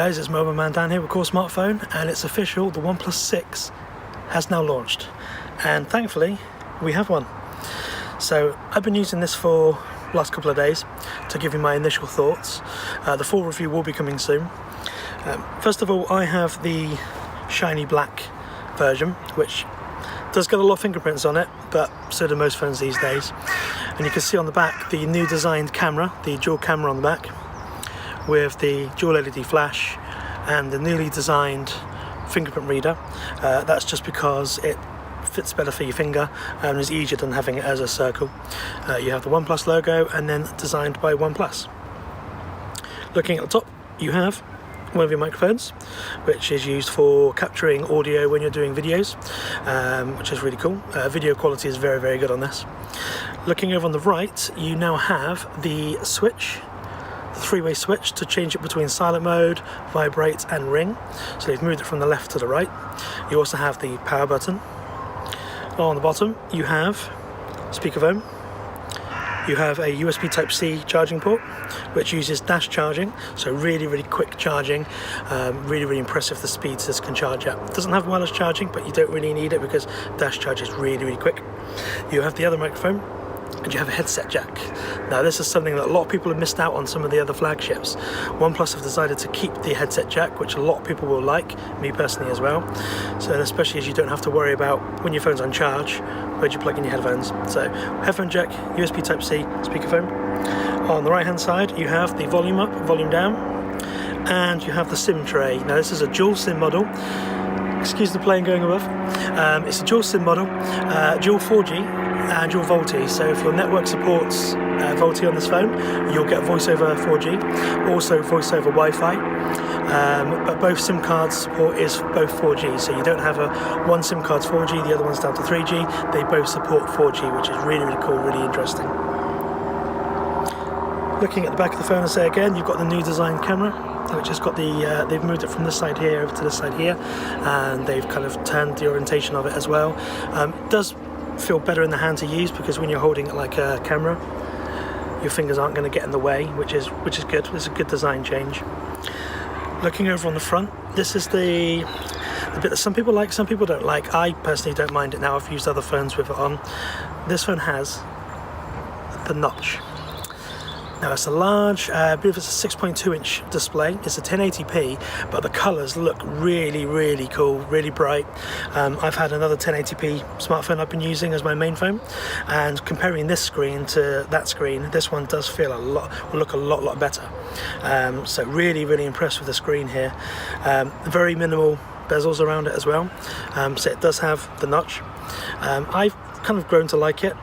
guys, it's Mobile Man Dan here with Core Smartphone, and it's official, the OnePlus 6 has now launched, and thankfully we have one. So I've been using this for the last couple of days to give you my initial thoughts. The full review will be coming soon. First of all, I have the shiny black version, which does get a lot of fingerprints on it, but so do most phones these days. And you can see on the back the new designed camera, the dual camera on the back, with the dual LED flash and the newly designed fingerprint reader. That's just because it fits better for your finger and is easier than having it as a circle. You have the OnePlus logo, and then designed by OnePlus. Looking at the top, you have one of your microphones, which is used for capturing audio when you're doing videos, which is really cool. Video quality is very, very good on this. Looking over on the right, you now have the switch, the three-way switch to change it between silent mode, vibrate and ring. So you've moved it from the left to the right. You also have the power button. On the bottom you have speakerphone. You have a USB Type-C charging port, which uses dash charging, so really, really quick charging. Really, really impressive the speeds this can charge at. It doesn't have wireless charging, but you don't really need it because dash charge is really, really quick. You have the other microphone, and you have a headset jack. Now this is something that a lot of people have missed out on some of the other flagships. OnePlus have decided to keep the headset jack, which a lot of people will like, me personally as well. So especially as you don't have to worry about when your phone's on charge, where'd you plug in your headphones. So headphone jack, USB Type-C, speakerphone. On the right hand side you have the volume up, volume down, and you have the SIM tray. Now this is a dual SIM model. Excuse the plane going above. It's a dual SIM model, dual 4G and dual VoLTE. So if your network supports VoLTE on this phone, you'll get voice over 4G, also voice over Wi-Fi. But both SIM cards support is both 4G, so you don't have one SIM card's 4G, the other one's down to 3G. They both support 4G, which is really, really cool, really interesting. Looking at the back of the phone, I say again, you've got the new design camera, which has got the, they've moved it from this side here over to this side here, and they've kind of turned the orientation of it as well. It does feel better in the hand to use, because when you're holding it like a camera, your fingers aren't going to get in the way, which is good. It's a good design change. Looking over on the front, this is the bit that some people like, some people don't like. I personally don't mind it now. I've used other phones with it on. This phone has the notch. Now it's a large, I believe it's a 6.2 inch display. It's a 1080p, but the colours look really, really cool, really bright. I've had another 1080p smartphone I've been using as my main phone, and comparing this screen to that screen, this one does feel will look a lot better. So really, really impressed with the screen here. Very minimal bezels around it as well. So it does have the notch. I've kind of grown to like it.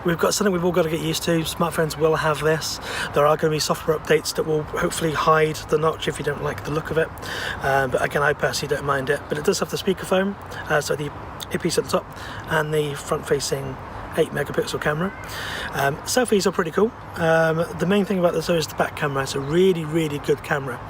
We've got something we've all got to get used to. Smartphones will have this. There are going to be software updates that will hopefully hide the notch if you don't like the look of it. But again, I personally don't mind it. But it does have the speakerphone, so the earpiece at the top, and the front-facing 8 megapixel camera. Selfies are pretty cool. The main thing about this though is the back camera. It's a really, really good camera.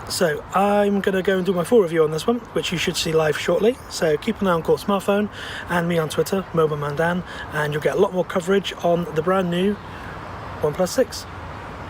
So I'm going to go and do my full review on this one, which you should see live shortly. So keep an eye on Core Smartphone and me on Twitter, Mobile Man Dan, and you'll get a lot more coverage on the brand new OnePlus 6.